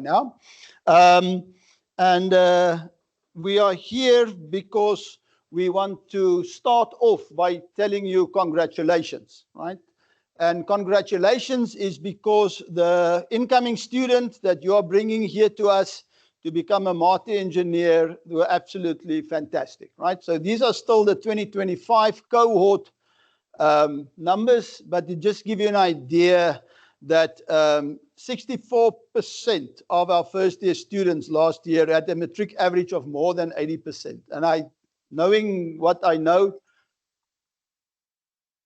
now. Um, and we are here because we want to start off by telling you congratulations, right? And congratulations is because the incoming student that you are bringing here to us to become a MATE engineer were absolutely fantastic, right? So these are still the 2025 cohort numbers, but to just give you an idea that 64% of our first year students last year had a matric average of more than 80%. And knowing what I know,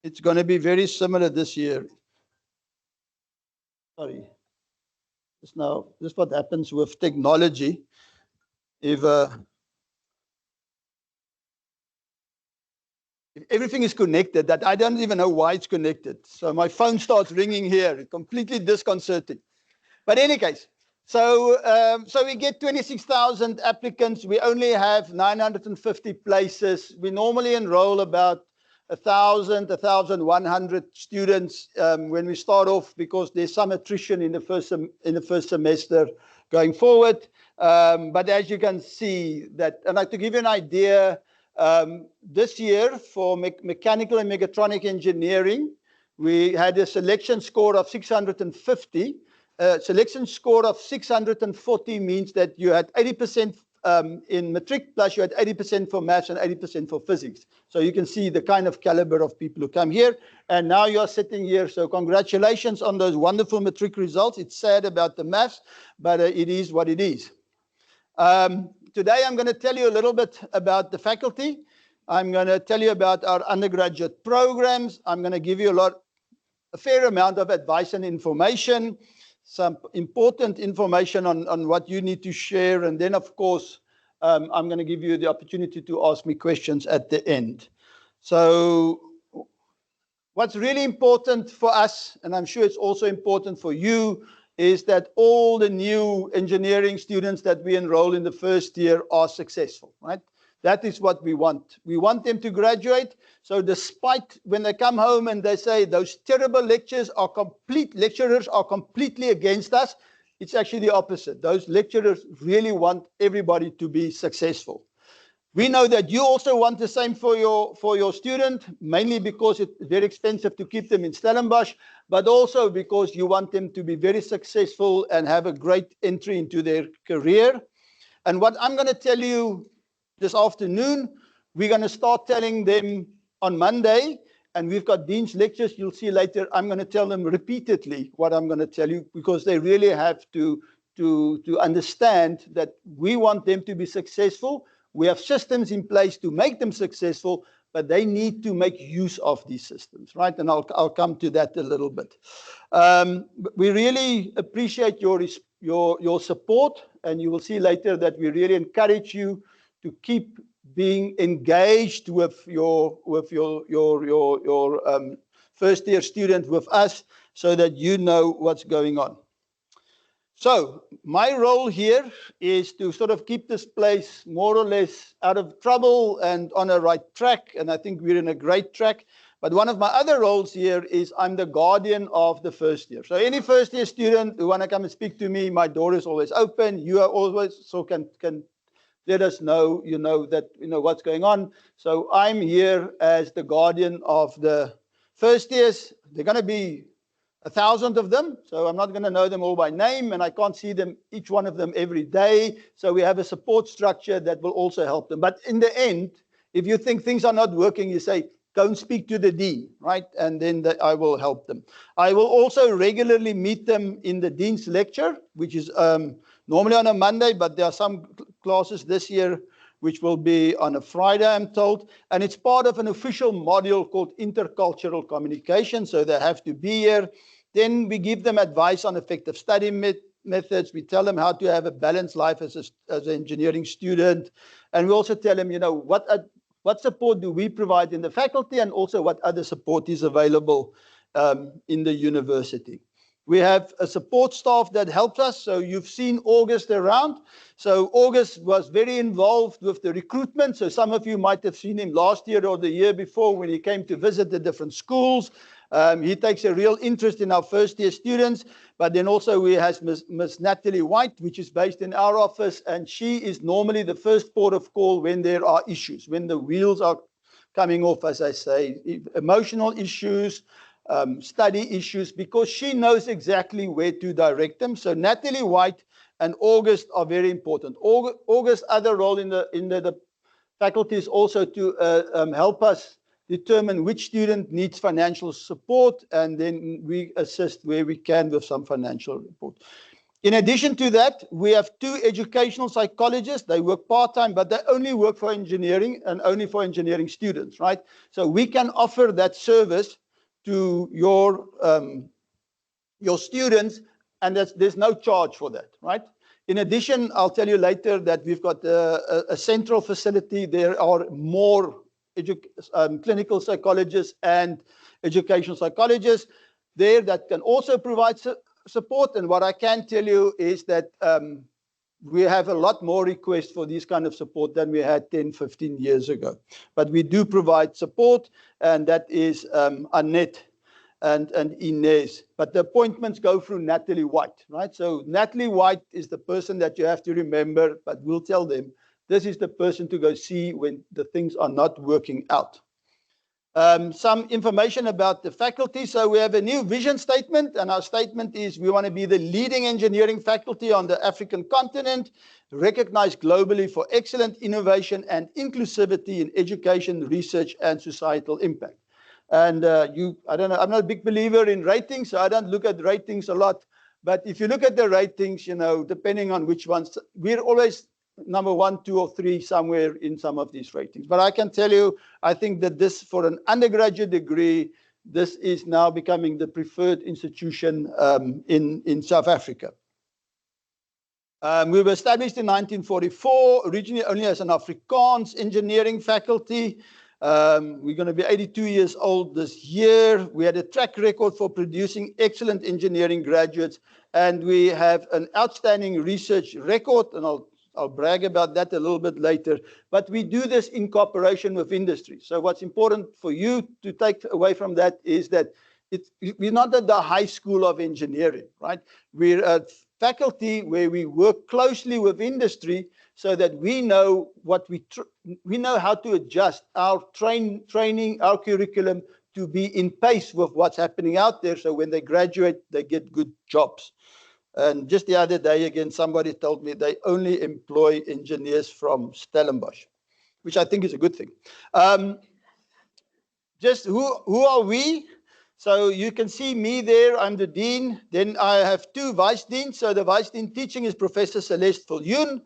it's going to be very similar this year. Sorry. This is what happens with technology. If everything is connected, that I don't even know why it's connected. So my phone starts ringing here, completely disconcerting. But in any case, so we get 26,000 applicants. We only have 950 places. We normally enroll about 1,000, 1,100 students when we start off, because there's some attrition in the first semester going forward. But as you can see that, and to give you an idea, this year for mechanical and mechatronic engineering, we had a selection score of 650. Selection score of 640 means that you had 80% in matric, plus you had 80% for maths and 80% for physics. So you can see the kind of caliber of people who come here. And now you're sitting here. So congratulations on those wonderful matric results. It's sad about the maths, but it is what it is. Today I'm going to tell you a little bit about the faculty. I'm going to tell you about our undergraduate programs. I'm going to give you a fair amount of advice and information, some important information on what you need to share. And then, of course, I'm going to give you the opportunity to ask me questions at the end. So what's really important for us, and I'm sure it's also important for you, is that all the new engineering students that we enroll in the first year are successful, right? That is what we want. We want them to graduate. So despite when they come home and they say those terrible lecturers are completely against us, it's actually the opposite. Those lecturers really want everybody to be successful. We know that you also want the same for your student, mainly because it's very expensive to keep them in Stellenbosch, but also because you want them to be very successful and have a great entry into their career. And what I'm going to tell you this afternoon, we're going to start telling them on Monday, and we've got Dean's lectures. You'll see later, I'm going to tell them repeatedly what I'm going to tell you, because they really have to understand that we want them to be successful. We have systems in place to make them successful, but they need to make use of these systems, right? And I'll come to that a little bit. We really appreciate your support, and you will see later that we really encourage you to keep being engaged with your first year student with us, so that you know what's going on. So my role here is to sort of keep this place more or less out of trouble and on a right track. And I think we're in a great track. But one of my other roles here is I'm the guardian of the first year. So any first year student who want to come and speak to me, my door is always open. You are always, so can let us know, that what's going on. So I'm here as the guardian of the first years. They're going to be 1,000 of them, so I'm not going to know them all by name, and I can't see them, each one of them, every day. So we have a support structure that will also help them. But in the end, if you think things are not working, you say, go and speak to the dean, right? And then I will help them. I will also regularly meet them in the dean's lecture, which is normally on a Monday, but there are some classes this year which will be on a Friday, I'm told. And it's part of an official module called intercultural communication, so they have to be here. Then we give them advice on effective study methods. We tell them how to have a balanced life as an engineering student. And we also tell them, what support do we provide in the faculty, and also what other support is available in the university. We have a support staff that helps us. So you've seen August around. So August was very involved with the recruitment. So some of you might have seen him last year or the year before when he came to visit the different schools. He takes a real interest in our first-year students, but then also we have Miss Natalie White, which is based in our office, and she is normally the first port of call when there are issues, when the wheels are coming off, as I say, emotional issues, study issues, because she knows exactly where to direct them. So Natalie White and August are very important. August's other role in the faculty is also to help us determine which student needs financial support, and then we assist where we can with some financial support. In addition to that, we have 2 educational psychologists. They work part-time, but they only work for engineering and only for engineering students, right? So we can offer that service to your students, and there's no charge for that, right? In addition, I'll tell you later that we've got a central facility. There are more clinical psychologists and educational psychologists there that can also provide support. And what I can tell you is that we have a lot more requests for this kind of support than we had 10, 15 years ago. But we do provide support, and that is Annette and Inez. But the appointments go through Natalie White, right? So Natalie White is the person that you have to remember, but we'll tell them this is the person to go see when the things are not working out. Some information about the faculty. So we have a new vision statement, and our statement is we want to be the leading engineering faculty on the African continent, recognized globally for excellent innovation and inclusivity in education, research, and societal impact. And I don't know, I'm not a big believer in ratings, so I don't look at ratings a lot. But if you look at the ratings, you know, depending on which ones, we're always number 1, 2, or 3 somewhere in some of these ratings. But I can tell you, I think that this, for an undergraduate degree, this is now becoming the preferred institution in South Africa. We were established in 1944, originally only as an Afrikaans engineering faculty. We're going to be 82 years old this year. We had a track record for producing excellent engineering graduates, and we have an outstanding research record, and I'll brag about that a little bit later. But we do this in cooperation with industry. So what's important for you to take away from that is that we're not at the high school of engineering, right? We're a faculty where we work closely with industry so that we know we know how to adjust our training, our curriculum to be in pace with what's happening out there. So when they graduate, they get good jobs. And just the other day, again, somebody told me they only employ engineers from Stellenbosch, which I think is a good thing. Just who are we? So you can see me there. I'm the dean. Then I have 2 vice deans. So the vice dean teaching is Professor Celeste Viljoen,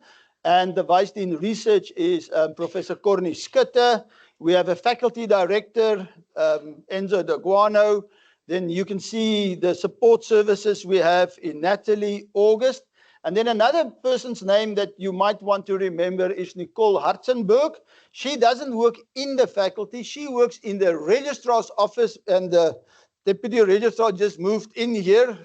and the vice dean research is Professor Corny Schutte. We have a faculty director, Enzo De Guano. Then you can see the support services we have in Natalie, August. And then another person's name that you might want to remember is Nicole Hartzenberg. She doesn't work in the faculty. She works in the registrar's office, and the deputy registrar just moved in here.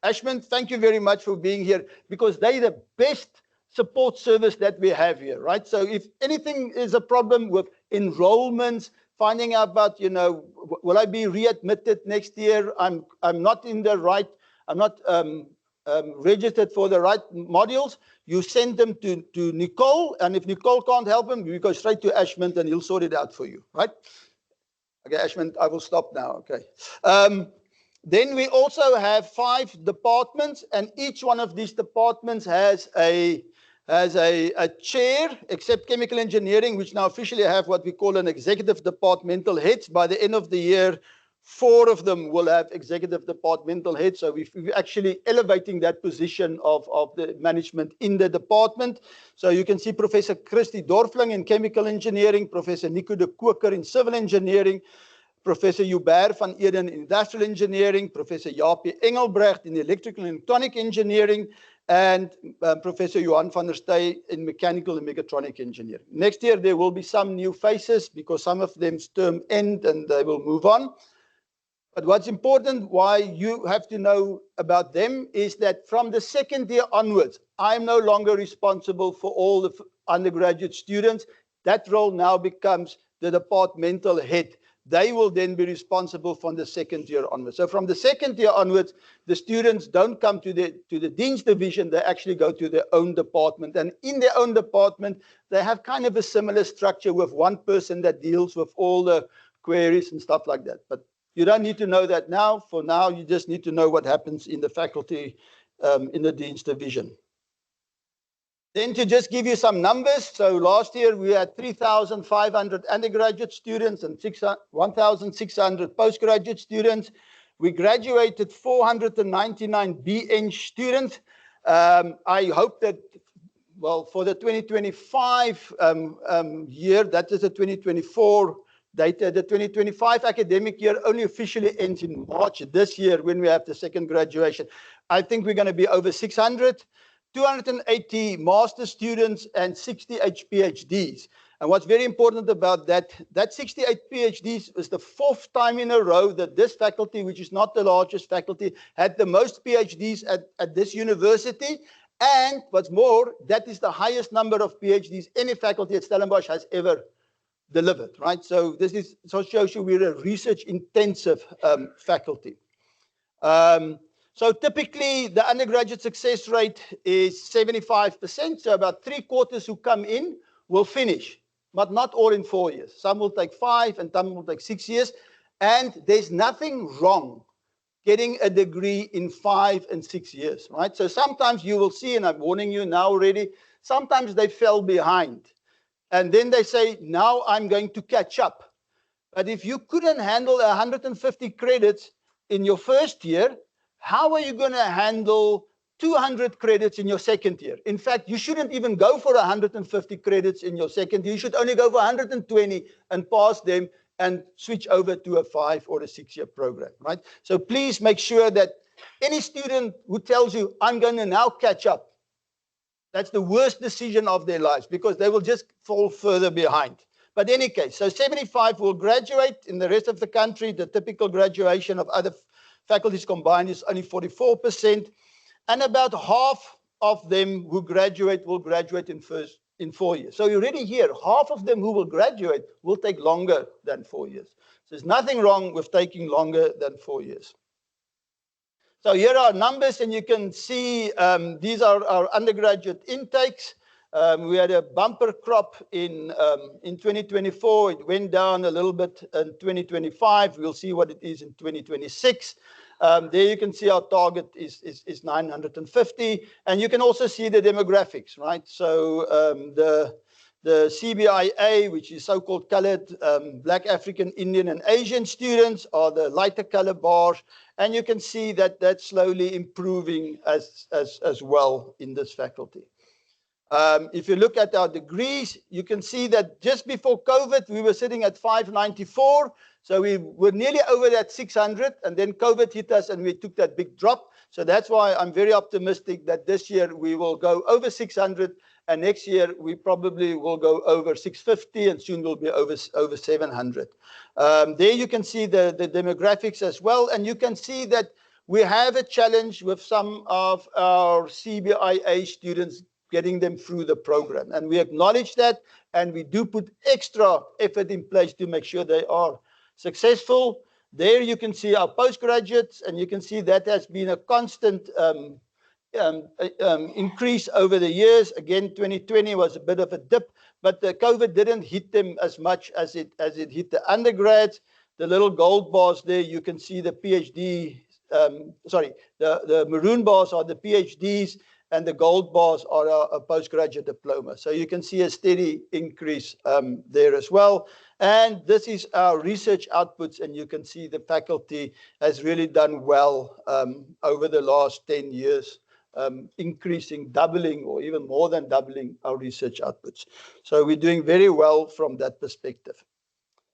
Ashman, thank you very much for being here, because they're the best support service that we have here, right? So if anything is a problem with enrollments, finding out about, you know, will I be readmitted next year? I'm not in the right, I'm not registered for the right modules. You send them to Nicole, and if Nicole can't help them, you go straight to Ashman and he'll sort it out for you, right? Okay, Ashman, I will stop now, okay. Then we also have 5 departments, and each one of these departments has a chair, except chemical engineering, which now officially have what we call an executive departmental heads. By the end of the year, 4 of them will have executive departmental heads. So we're actually elevating that position of the management in the department. So you can see Professor Christy Dorfling in chemical engineering, Professor Nico de Koker in civil engineering, Professor Hubert van Eden in industrial engineering, Professor Jaapie Engelbrecht in electrical and electronic engineering, and Professor Johan van der Stey in mechanical and mechatronic engineering. Next year, there will be some new faces because some of them's term end and they will move on. But what's important, why you have to know about them, is that from the second year onwards, I'm no longer responsible for all the undergraduate students. That role now becomes the departmental head. they will then be responsible from the second year onwards. So from the second year onwards, the students don't come to the Dean's Division, they actually go to their own department. And in their own department, they have kind of a similar structure with one person that deals with all the queries and stuff like that. But you don't need to know that now. For now, you just need to know what happens in the faculty in the Dean's Division. Then to just give you some numbers, so last year we had 3,500 undergraduate students and 1,600 postgraduate students. We graduated 499 BEng students. I hope that, well, for the 2025 year, that is the 2024 data, the 2025 academic year only officially ends in March this year when we have the second graduation. I think we're going to be over 600. 280 master students and 68 PhDs. And what's very important about that 68 PhDs is the 4th time in a row that this faculty, which is not the largest faculty, had the most PhDs at this university. And what's more, that is the highest number of PhDs any faculty at Stellenbosch has ever delivered, right? So this shows you we're a research-intensive faculty. So typically, the undergraduate success rate is 75%. So about 3/4 who come in will finish, but not all in 4 years. Some will take 5 and some will take 6 years. And there's nothing wrong getting a degree in 5 and 6 years, right? So sometimes you will see, and I'm warning you now already, sometimes they fell behind. And then they say, now I'm going to catch up. But if you couldn't handle 150 credits in your first year, how are you going to handle 200 credits in your second year? In fact, you shouldn't even go for 150 credits in your second year. You should only go for 120 and pass them and switch over to a 5 or a 6 year program, right? So please make sure that any student who tells you, I'm going to now catch up, that's the worst decision of their lives because they will just fall further behind. But in any case, so 75 will graduate. In the rest of the country, the typical graduation of other faculties combined is only 44%. And about half of them who graduate will graduate in 4 years. So you already hear half of them who will graduate will take longer than 4 years. So there's nothing wrong with taking longer than 4 years. So here are numbers, and you can see these are our undergraduate intakes. We had a bumper crop in 2024. It went down a little bit in 2025. We'll see what it is in 2026. There you can see our target is 950. And you can also see the demographics, right? So the CBIA, which is so-called colored, Black, African, Indian, and Asian students are the lighter color bars. And you can see that that's slowly improving as well in this faculty. If you look at our degrees, you can see that just before COVID, we were sitting at 594. So we were nearly over that 600, and then COVID hit us and we took that big drop. So that's why I'm very optimistic that this year we will go over 600, and next year we probably will go over 650, and soon we'll be over 700. There you can see the demographics as well, and you can see that we have a challenge with some of our CBIA students getting them through the program. And we acknowledge that, and we do put extra effort in place to make sure they are successful. There you can see our postgraduates, and you can see that has been a constant increase over the years. Again, 2020 was a bit of a dip, but the COVID didn't hit them as much as it hit the undergrads. The little gold bars there, you can see the PhD, the maroon bars are the PhDs, and the gold bars are a postgraduate diploma. So you can see a steady increase there as well. And this is our research outputs, and you can see the faculty has really done well over the last 10 years, increasing, doubling, or even more than doubling our research outputs. So we're doing very well from that perspective.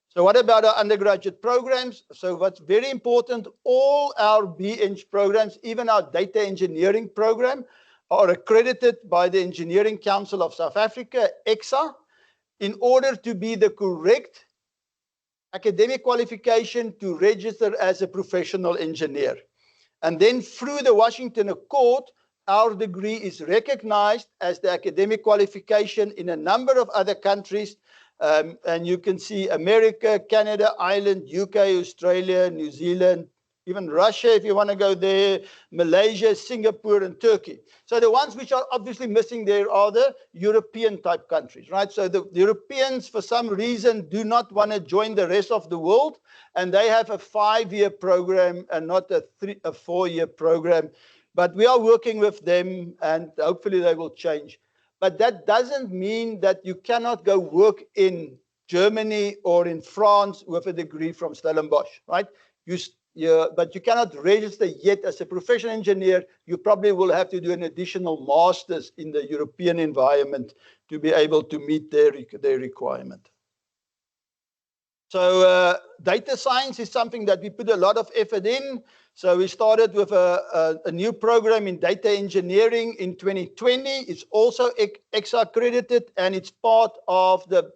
So what about our undergraduate programs? So what's very important, all our BEng programs, even our data engineering program, are accredited by the Engineering Council of South Africa, ECSA, in order to be the correct academic qualification to register as a professional engineer. And then through the Washington Accord, our degree is recognized as the academic qualification in a number of other countries. And you can see America, Canada, Ireland, UK, Australia, New Zealand, even Russia, if you want to go there, Malaysia, Singapore, and Turkey. So the ones which are obviously missing there are the European type countries, right? So the Europeans, for some reason, do not want to join the rest of the world, and they have a 5-year program and not a 4-year program. But we are working with them, and hopefully they will change. But that doesn't mean that you cannot go work in Germany or in France with a degree from Stellenbosch, right? But you cannot register yet as a professional engineer. You probably will have to do an additional master's in the European environment to be able to meet their requirement. So data science is something that we put a lot of effort in. So we started with a new program in data engineering in 2020. It's also EXA accredited, and it's part of the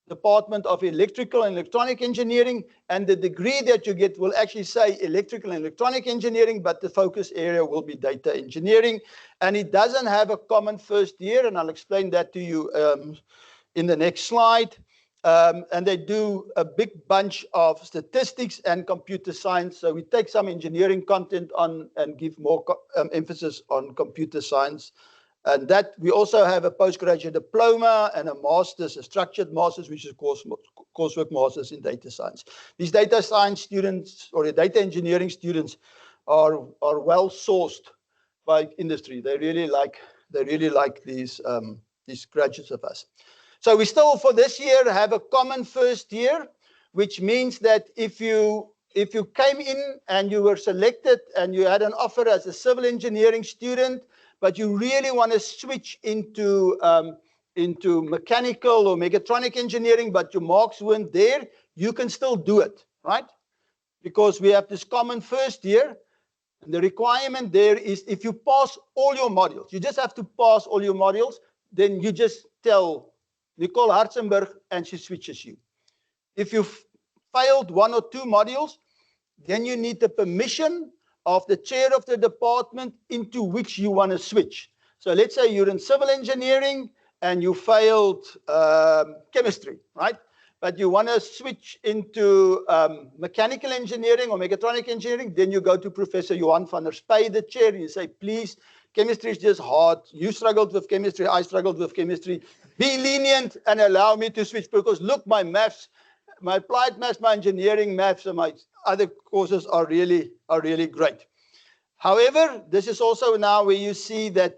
Department of Electrical and Electronic Engineering, and the degree that you get will actually say Electrical and Electronic Engineering, but the focus area will be data engineering. And it doesn't have a common first year, and I'll explain that to you in the next slide. And they do a big bunch of statistics and computer science. So we take some engineering content on and give more emphasis on computer science. And that we also have a postgraduate diploma and a master's, a structured master's, which is coursework master's in data science. These data science students or the data engineering students are well sourced by industry. They really like these graduates of us. So we still for this year have a common first year, which means that if you came in and you were selected and you had an offer as a civil engineering student, but you really want to switch into mechanical or mechatronic engineering, but your marks weren't there, you can still do it, right? Because we have this common first year. And the requirement there is if you pass all your modules, you just have to pass all your modules, then you just tell Nicole Hartzenberg and she switches you. If you've failed 1 or 2 modules, then you need the permission of the chair of the department into which you want to switch. So let's say you're in civil engineering and you failed chemistry, right? But you want to switch into mechanical engineering or mechatronic engineering, then you go to Professor Johan van der Spy, the chair, and you say, please, chemistry is just hard. You struggled with chemistry, I struggled with chemistry. Be lenient and allow me to switch because look, my maths, my applied maths, my engineering maths, and my other courses are really great. However, this is also now where you see that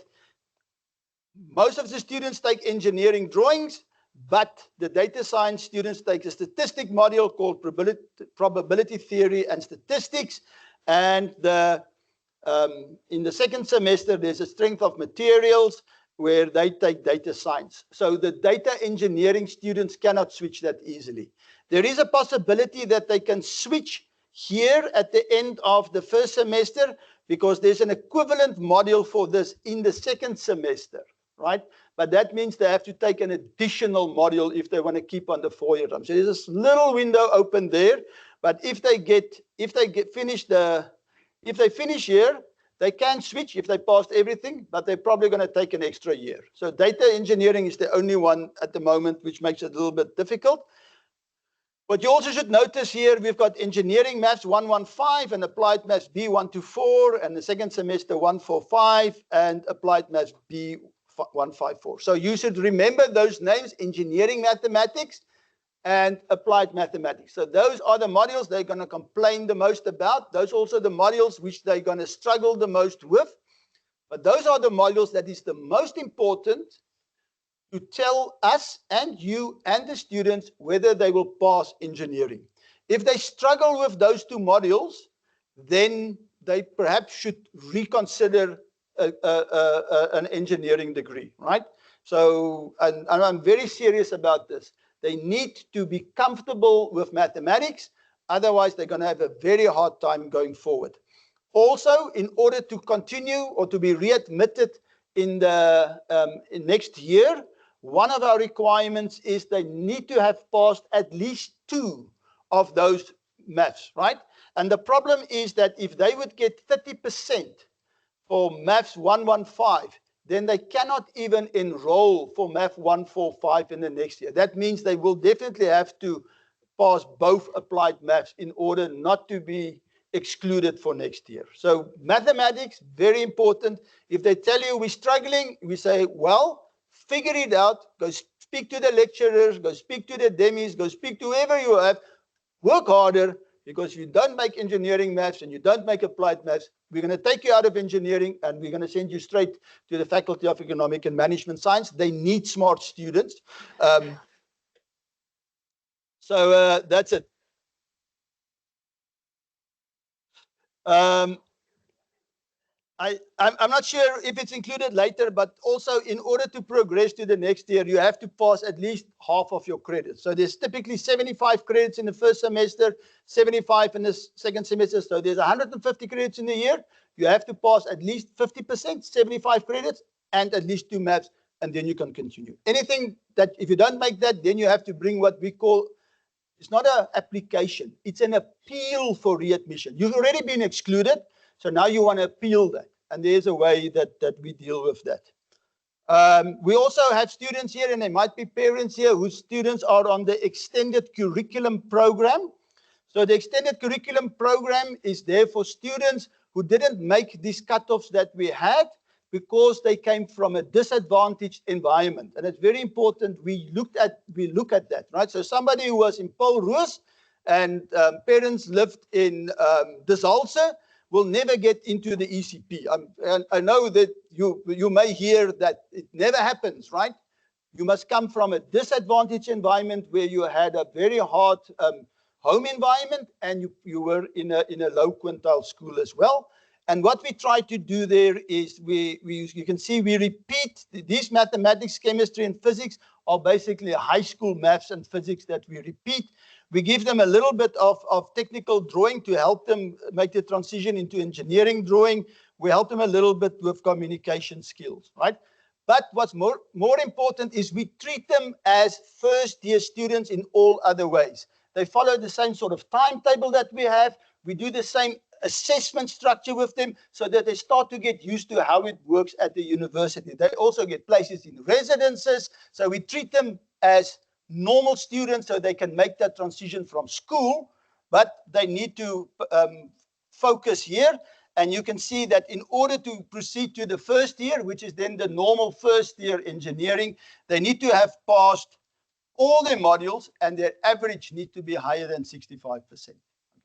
most of the students take engineering drawings, but the data science students take a statistic module called probability theory and statistics. And in the second semester, there's a strength of materials where they take data science. So the data engineering students cannot switch that easily. There is a possibility that they can switch here at the end of the first semester because there's an equivalent module for this in the second semester, right? But that means they have to take an additional module if they want to keep on the 4-year term. So there's this little window open there, but if they finish here, they can switch if they passed everything, but they're probably going to take an extra year. So data engineering is the only one at the moment, which makes it a little bit difficult. But you also should notice here, we've got engineering maths 115 and applied maths B124, and the second semester 145 and applied maths B154. So you should remember those names, engineering mathematics and applied mathematics. So those are the modules they're going to complain the most about. Those are also the modules which they're going to struggle the most with. But those are the modules that is the most important to tell us and you and the students whether they will pass engineering. If they struggle with those 2 modules, then they perhaps should reconsider an engineering degree, right? So, and I'm very serious about this. They need to be comfortable with mathematics. Otherwise, they're going to have a very hard time going forward. Also, in order to continue or to be readmitted in the in next year, one of our requirements is they need to have passed at least 2 of those maths, right? And the problem is that if they would get 30% for maths 115, then they cannot even enroll for Math 145 in the next year. That means they will definitely have to pass both applied maths in order not to be excluded for next year. So mathematics, very important. If they tell you we're struggling, we say, well, figure it out. Go speak to the lecturers, go speak to the demis, go speak to whoever you have. Work harder, because if you don't make engineering maths and you don't make applied maths, we're going to take you out of engineering and we're going to send you straight to the Faculty of Economic and Management Science. They need smart students. So that's it. I'm not sure if it's included later, but also in order to progress to the next year, you have to pass at least half of your credits. So there's typically 75 credits in the first semester, 75 in the second semester. So there's 150 credits in the year. You have to pass at least 50%, 75 credits, and at least 2 maths, and then you can continue. Anything that, if you don't make that, then you have to bring what we call, it's not an application, it's an appeal for readmission. You've already been excluded, so now you want to appeal that. And there's a way that we deal with that. We also have students here, and there might be parents here whose students are on the extended curriculum program. So the extended curriculum program is there for students who didn't make these cutoffs that we had because they came from a disadvantaged environment. And it's very important we look at that, right? So somebody who was in Paulroos and parents lived in Desalse will never get into the ECP. I know that you may hear that it never happens, right? You must come from a disadvantaged environment where you had a very hard home environment, and you were in a low quintile school as well. And what we try to do there is you can see we repeat these mathematics, chemistry, and physics are basically high school maths and physics that we repeat. We give them a little bit of technical drawing to help them make the transition into engineering drawing. We help them a little bit with communication skills, right? But what's more important is we treat them as first-year students in all other ways. They follow the same sort of timetable that we have. We do the same assessment structure with them so that they start to get used to how it works at the university. They also get places in residences. So we treat them as normal students so they can make that transition from school, but they need to focus here. And you can see that in order to proceed to the first year, which is then the normal first year engineering, they need to have passed all their modules and their average need to be higher than 65%.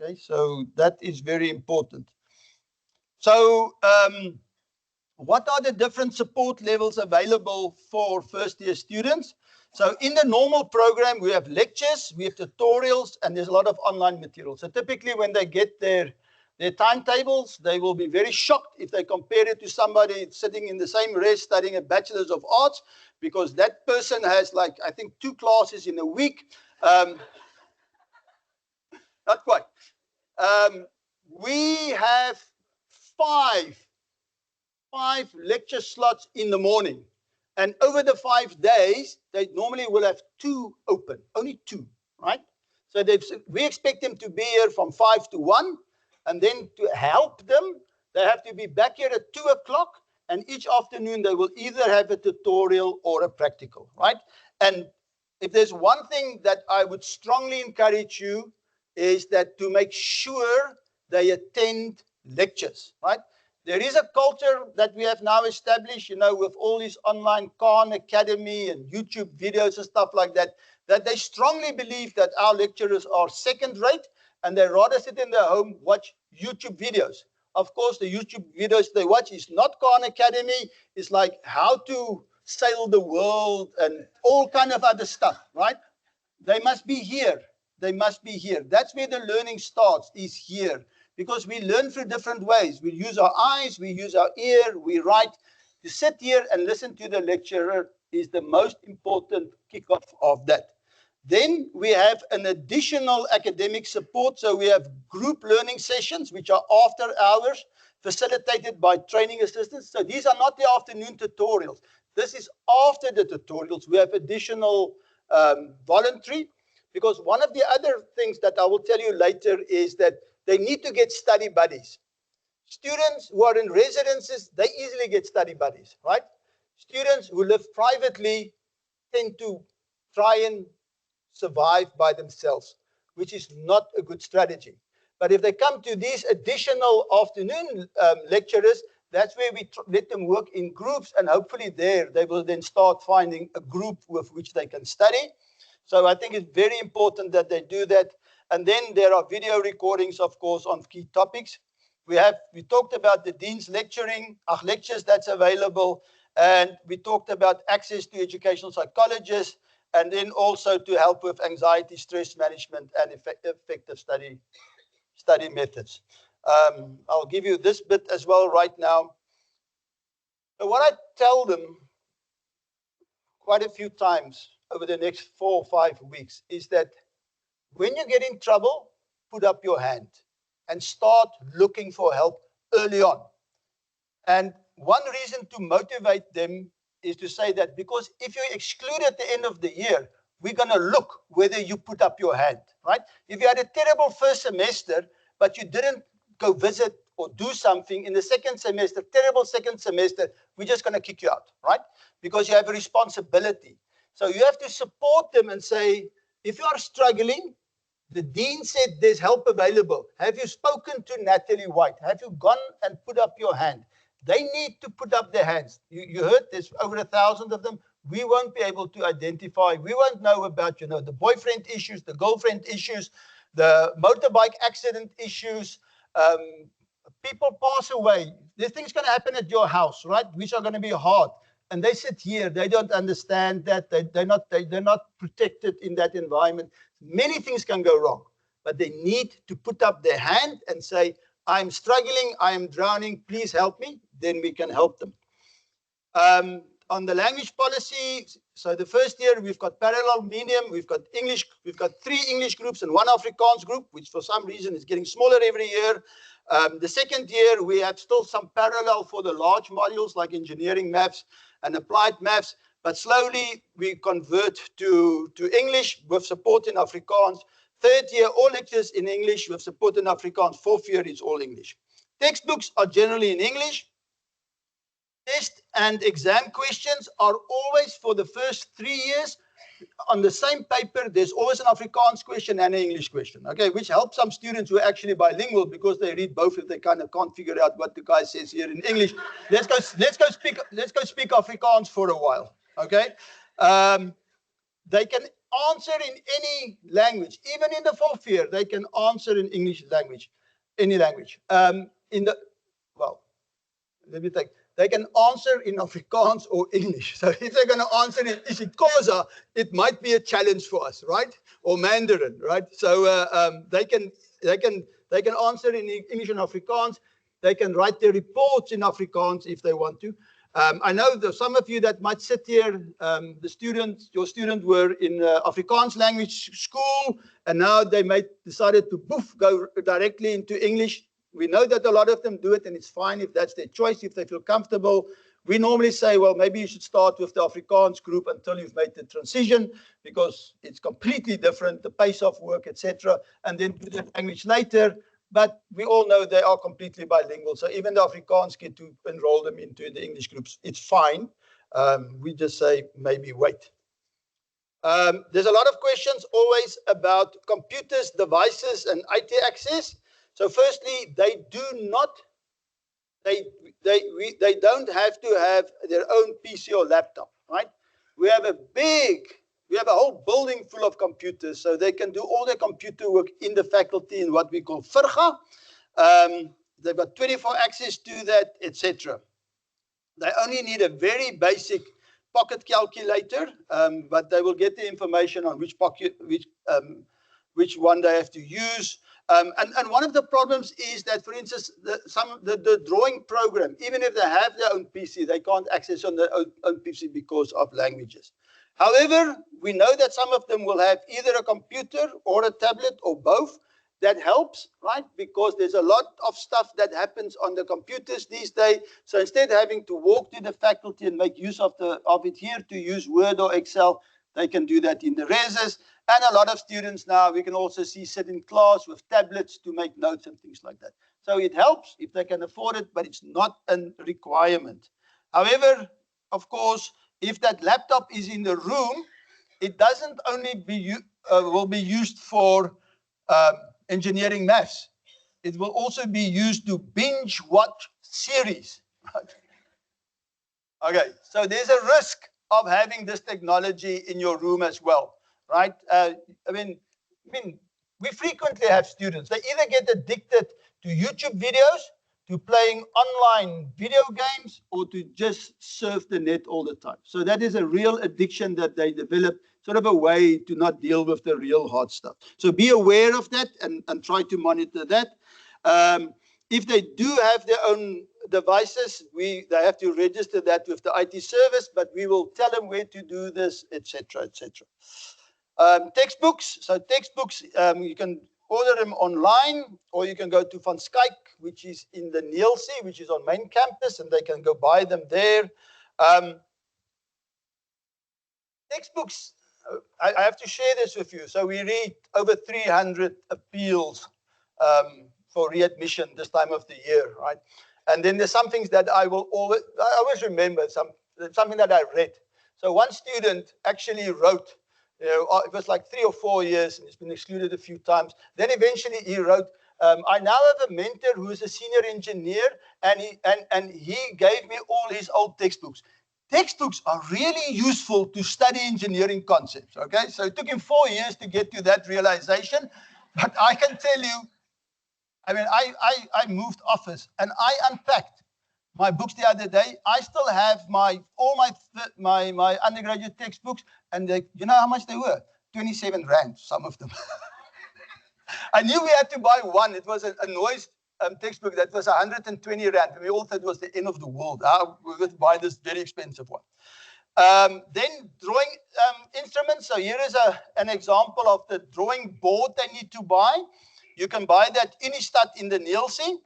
Okay, so that is very important. So what are the different support levels available for first year students? So in the normal program, we have lectures, we have tutorials, and there's a lot of online material. So typically when they get their timetables, they will be very shocked if they compare it to somebody sitting in the same res studying a Bachelor's of Arts, because that person has like, I think, 2 classes in a week. Not quite. We have five lecture slots in the morning. And over the 5 days, they normally will have 2 open, only 2, right? So we expect them to be here from 5 to 1. And then to help them, they have to be back here at 2 o'clock. And each afternoon, they will either have a tutorial or a practical, right? And if there's one thing that I would strongly encourage you is that to make sure they attend lectures, right? There is a culture that we have now established, you know, with all these online Khan Academy and YouTube videos and stuff like that, that they strongly believe that our lecturers are second rate and they rather sit in their home, watch YouTube videos. Of course, the YouTube videos they watch is not Khan Academy. It's like how to sail the world and all kind of other stuff, right? They must be here. They must be here. That's where the learning starts, is here. Because we learn through different ways. We use our eyes, we use our ear, we write. To sit here and listen to the lecturer is the most important kickoff of that. Then we have an additional academic support. So we have group learning sessions, which are after hours, facilitated by training assistants. So these are not the afternoon tutorials. This is after the tutorials. We have additional voluntary. Because one of the other things that I will tell you later is that they need to get study buddies. Students who are in residences, they easily get study buddies, right? Students who live privately tend to try and survive by themselves, which is not a good strategy. But if they come to these additional afternoon lecturers, that's where we let them work in groups, and hopefully there they will then start finding a group with which they can study. So I think it's very important that they do that. And then there are video recordings, of course, on key topics. We talked about the Dean's lectures that's available, and we talked about access to educational psychologists, and then also to help with anxiety, stress management, and effective study methods. I'll give you this bit as well right now. So what I tell them quite a few times over the next 4 or 5 weeks is that when you get in trouble, put up your hand and start looking for help early on. And one reason to motivate them is to say that because if you exclude at the end of the year, we're going to look whether you put up your hand, right? If you had a terrible first semester, but you didn't go visit or do something in the second semester, terrible second semester, we're just going to kick you out, right? Because you have a responsibility. So you have to support them and say, if you are struggling, the dean said there's help available. Have you spoken to Natalie White? Have you gone and put up your hand? They need to put up their hands. You heard there's over 1,000 of them. We won't be able to identify. We won't know about, the boyfriend issues, the girlfriend issues, the motorbike accident issues. People pass away. There's things going to happen at your house, right? Which are going to be hard. And they sit here. They don't understand that. They're not protected in that environment. Many things can go wrong, but they need to put up their hand and say, I'm struggling, I am drowning, please help me. Then we can help them. On the language policy, so the first year we've got parallel medium, we've got English, we've got 3 English groups and 1 Afrikaans group, which for some reason is getting smaller every year. The second year we have still some parallel for the large modules like engineering maths and applied maths, but slowly we convert to English with support in Afrikaans. Third year, all lectures in English with support in Afrikaans. Fourth year, it's all English. Textbooks are generally in English. Test and exam questions are always for the first 3 years. On the same paper, there's always an Afrikaans question and an English question, okay, which helps some students who are actually bilingual because they read both if they kind of can't figure out what the guy says here in English. Let's go speak Afrikaans for a while, okay? They can answer in any language, even in the 4th year, they can answer in English language, any language. They can answer in Afrikaans or English. So if they're going to answer in isiXhosa, it might be a challenge for us, right? Or Mandarin, right? So they can answer in English and Afrikaans. They can write their reports in Afrikaans if they want to. I know there's some of you that might sit here, your students were in Afrikaans language school, and now they decided to go directly into English. We know that a lot of them do it, and it's fine if that's their choice, if they feel comfortable. We normally say, well, maybe you should start with the Afrikaans group until you've made the transition, because it's completely different, the pace of work, etc., and then do the language later. But we all know they are completely bilingual. So even the Afrikaans kid to enroll them into the English groups, it's fine. We just say, maybe wait. There's a lot of questions always about computers, devices, and IT access. So firstly, they don't have to have their own PC or laptop, right? We have a whole building full of computers, so they can do all their computer work in the faculty in what we call Virga. They've got 24 access to that, etc. They only need a very basic pocket calculator, but they will get the information on which one they have to use. And one of the problems is that, for instance, the drawing program, even if they have their own PC, they can't access on their own PC because of languages. However, we know that some of them will have either a computer or a tablet or both. That helps, right? Because there's a lot of stuff that happens on the computers these days. So instead of having to walk to the faculty and make use of it here to use Word or Excel, they can do that in the reses. And a lot of students now, we can also see, sit in class with tablets to make notes and things like that. So it helps if they can afford it, but it's not a requirement. However, of course, if that laptop is in the room, it doesn't only will be used for engineering maths. It will also be used to binge watch series. Okay, so there's a risk of having this technology in your room as well, right? I mean, we frequently have students. They either get addicted to YouTube videos, to playing online video games, or to just surf the net all the time. So that is a real addiction that they develop, sort of a way to not deal with the real hard stuff. So be aware of that and try to monitor that. If they do have their own devices, they have to register that with the IT service, but we will tell them where to do this, etc., etc. Textbooks. So textbooks, you can order them online, or you can go to Van Skyk, which is in the Nielsen, which is on main campus, and they can go buy them there. Textbooks, I have to share this with you. So we read over 300 appeals for readmission this time of the year, right? And then there's some things that I always remember, something that I read. So one student actually wrote, it was like 3 or 4 years, and he's been excluded a few times. Then eventually he wrote, I now have a mentor who is a senior engineer, and he gave me all his old textbooks. Textbooks are really useful to study engineering concepts, okay? So it took him 4 years to get to that realization, but I can tell you, I mean, I moved office and I unpacked my books the other day. I still have all my undergraduate textbooks, and you know how much they were? 27 rand, some of them. I knew we had to buy one. It was a noise textbook that was 120 rand. We all thought it was the end of the world. We would buy this very expensive one. Then drawing instruments. So here is an example of the drawing board they need to buy. You can buy that in the Nielsen,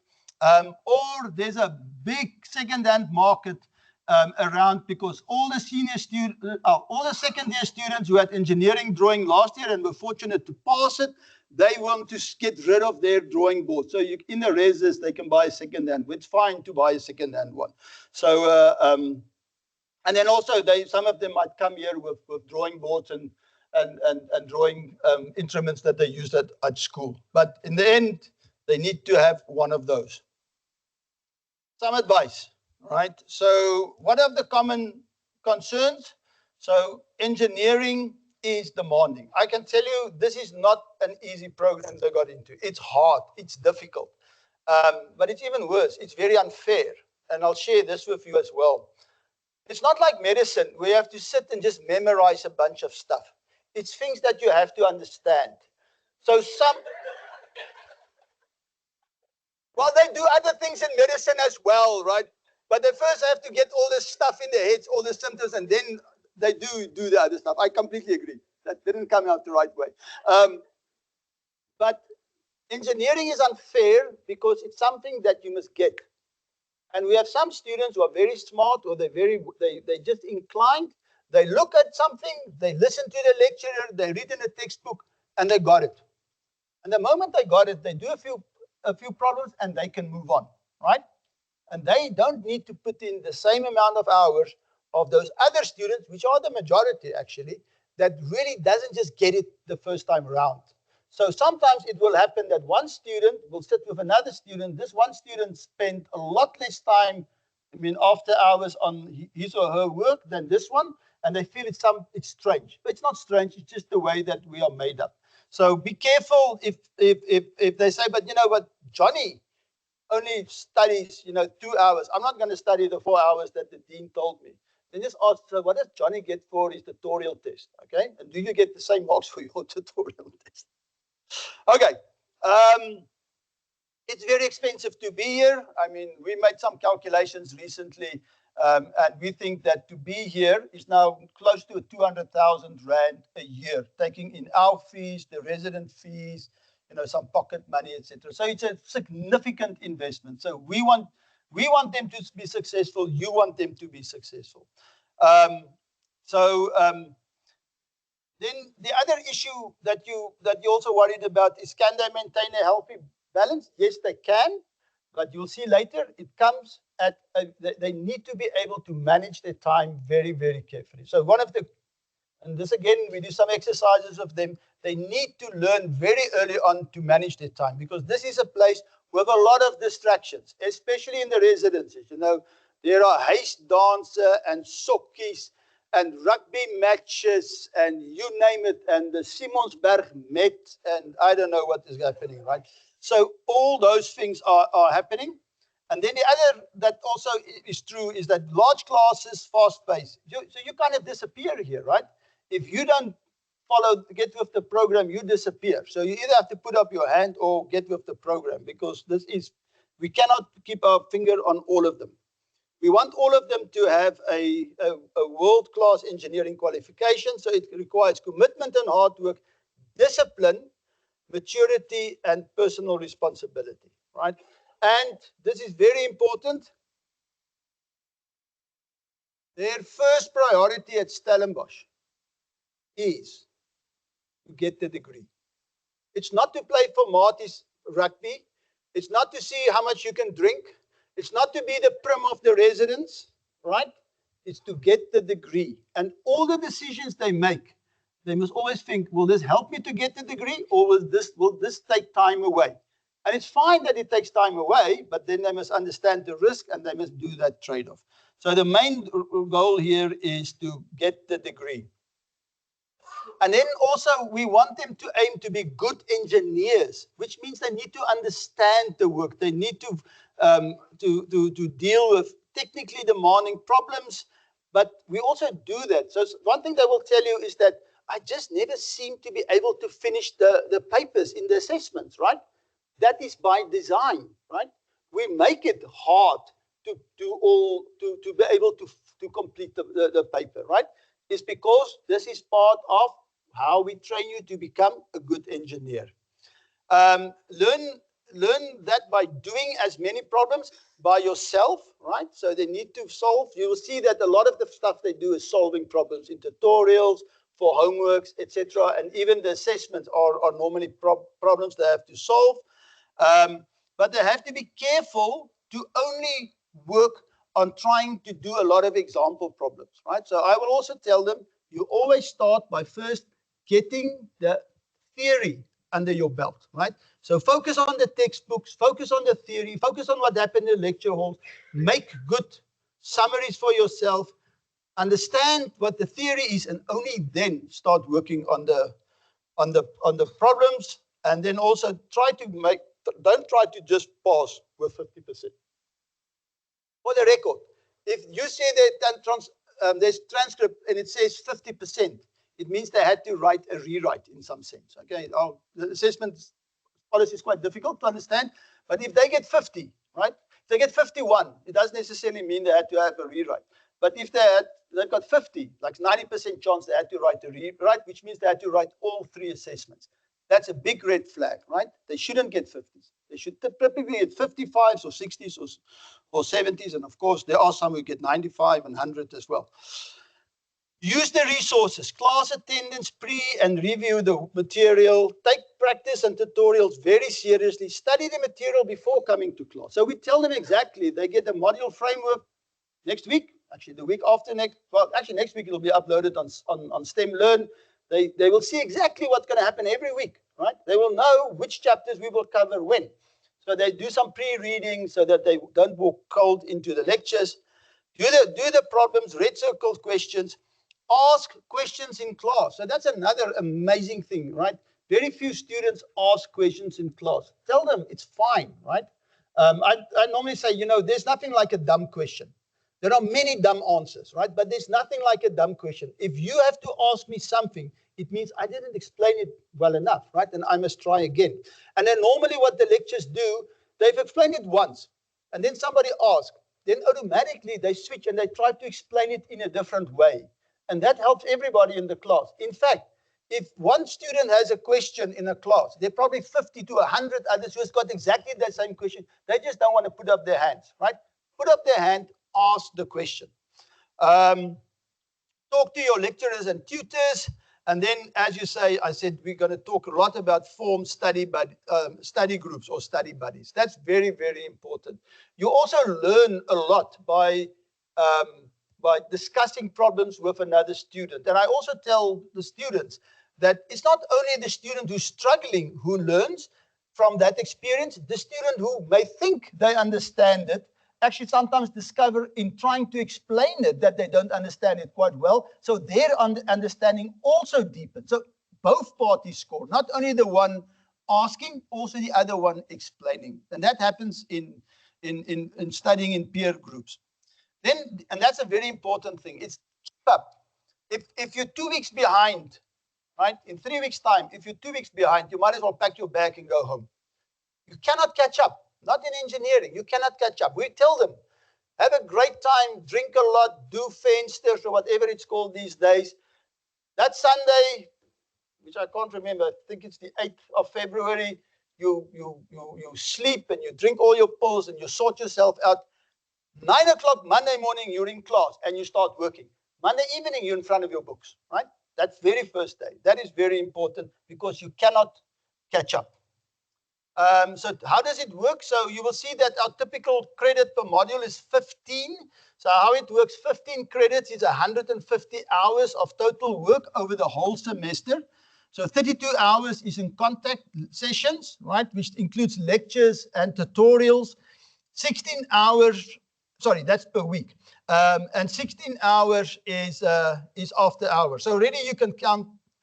or there's a big second-hand market around, because all the all the second-year students who had engineering drawing last year and were fortunate to pass it, they want to get rid of their drawing board. So in the reses, they can buy a second-hand. It's fine to buy a second-hand one. So and then also some of them might come here with drawing boards and drawing instruments that they use at school. But in the end, they need to have one of those. Some advice, right? So what are the common concerns? So engineering is demanding. I can tell you this is not an easy program they got into. It's hard, it's difficult. But it's even worse, it's very unfair. And I'll share this with you as well. It's not like medicine where you have to sit and just memorize a bunch of stuff. It's things that you have to understand. So well, they do other things in medicine as well, right? But they first have to get all this stuff in their heads, all the symptoms, and then they do the other stuff. I completely agree. That didn't come out the right way. But engineering is unfair because it's something that you must get. And we have some students who are very smart, or they just inclined. They look at something, they listen to the lecturer, they read in a textbook, and they got it. And the moment they got it, they do a few problems, and they can move on, right? And they don't need to put in the same amount of hours of those other students, which are the majority actually, that really doesn't just get it the first time around. So sometimes it will happen that one student will sit with another student. This one student spent a lot less time, after hours on his or her work than this one, and they feel it's strange. But it's not strange, it's just the way that we are made up. So be careful if they say, but you know what, Johnny only studies 2 hours. I'm not going to study the 4 hours that the dean told me. Then just ask, so what does Johnny get for his tutorial test? Okay, and do you get the same marks for your tutorial test? Okay, it's very expensive to be here. We made some calculations recently, and we think that to be here is now close to 200,000 rand a year, taking in our fees, the resident fees, some pocket money, etc. So it's a significant investment. So we want them to be successful. You want them to be successful. Then the other issue that you also worried about is, can they maintain a healthy balance? Yes, they can, but you'll see later it comes they need to be able to manage their time very, very carefully. So one of the, and this again, we do some exercises of them. They need to learn very early on to manage their time, because this is a place with a lot of distractions, especially in the residences. You know, there are haste dancer and sokkies and rugby matches and you name it, and the Simonsberg Met, and I don't know what is happening, right? So all those things are happening. And then the other that also is true is that large classes, fast pace. So you kind of disappear here, right? If you don't get with the program, you disappear. So you either have to put up your hand or get with the program, because we cannot keep our finger on all of them. We want all of them to have a world-class engineering qualification. So it requires commitment and hard work, discipline, maturity, and personal responsibility, right? And this is very important. Their first priority at Stellenbosch is to get the degree. It's not to play for Marty's rugby. It's not to see how much you can drink. It's not to be the prim of the residence, right? It's to get the degree. And all the decisions they make, they must always think, will this help me to get the degree, or will this take time away? And it's fine that it takes time away, but then they must understand the risk and they must do that trade-off. So the main goal here is to get the degree. And then also we want them to aim to be good engineers, which means they need to understand the work. They need to deal with technically demanding problems, but we also do that. So one thing they will tell you is that I just never seem to be able to finish the papers in the assessments, right? That is by design, right? We make it hard to be able to complete the paper, right? It's because this is part of how we train you to become a good engineer. Learn that by doing as many problems by yourself, right? So they need to solve. You will see that a lot of the stuff they do is solving problems in tutorials, for homeworks, etc. And even the assessments are normally problems they have to solve. But they have to be careful to only work on trying to do a lot of example problems, right? So I will also tell them, you always start by first getting the theory under your belt, right? So focus on the textbooks, focus on the theory, focus on what happened in the lecture halls, make good summaries for yourself, understand what the theory is, and only then start working on the problems. And then also don't try to just pass with 50%. For the record, if you say that there's transcript and it says 50%, it means they had to write a rewrite in some sense. Okay, the assessment policy is quite difficult to understand, but if they get 50, right? If they get 51, it doesn't necessarily mean they had to have a rewrite. But if they've got 50, like 90% chance they had to write a rewrite, which means they had to write all 3 assessments. That's a big red flag, right? They shouldn't get 50s. They should typically get 55s or 60s or 70s. And of course, there are some who get 95 and 100 as well. Use the resources, class attendance, and review the material. Take practice and tutorials very seriously. Study the material before coming to class. So we tell them exactly, they get a module framework next week, actually the week after next. Well, actually next week it will be uploaded on STEM Learn. They will see exactly what's going to happen every week, right? They will know which chapters we will cover when. So they do some pre-reading so that they don't walk cold into the lectures. Do the problems, red circle questions. Ask questions in class. So that's another amazing thing, right? Very few students ask questions in class. Tell them it's fine, right? I normally say, there's nothing like a dumb question. There are many dumb answers, right? But there's nothing like a dumb question. If you have to ask me something, it means I didn't explain it well enough, right? And I must try again. And then normally what the lectures do, they've explained it once, and then somebody asks, then automatically they switch and they try to explain it in a different way. And that helps everybody in the class. In fact, if one student has a question in a class, there are probably 50 to 100 others who has got exactly the same question. They just don't want to put up their hands, right? Put up their hand, ask the question. Talk to your lecturers and tutors. And then, as you say, I said, we're going to talk a lot about formed study groups or study buddies. That's very, very important. You also learn a lot by discussing problems with another student. And I also tell the students that it's not only the student who's struggling who learns from that experience. The student who may think they understand it actually sometimes discover in trying to explain it that they don't understand it quite well. So their understanding also deepens. So both parties score, not only the one asking, also the other one explaining. And that happens in studying in peer groups. Then, and that's a very important thing, it's keep up. If you're 2 weeks behind, right, in 3 weeks' time, if you're 2 weeks behind, you might as well pack your bag and go home. You cannot catch up. Not in engineering. You cannot catch up. We tell them, have a great time, drink a lot, do Fensters or whatever it's called these days. That Sunday, which I can't remember, I think it's the 8th of February, you sleep and you drink all your pills and you sort yourself out. 9 o'clock Monday morning, you're in class and you start working. Monday evening, you're in front of your books, right? That's very first day. That is very important because you cannot catch up. So how does it work? So you will see that our typical credit per module is 15. So how it works, 15 credits is 150 hours of total work over the whole semester. So 32 hours is in contact sessions, right, which includes lectures and tutorials. 16 hours, sorry, that's per week. And 16 hours is after hours. So already you can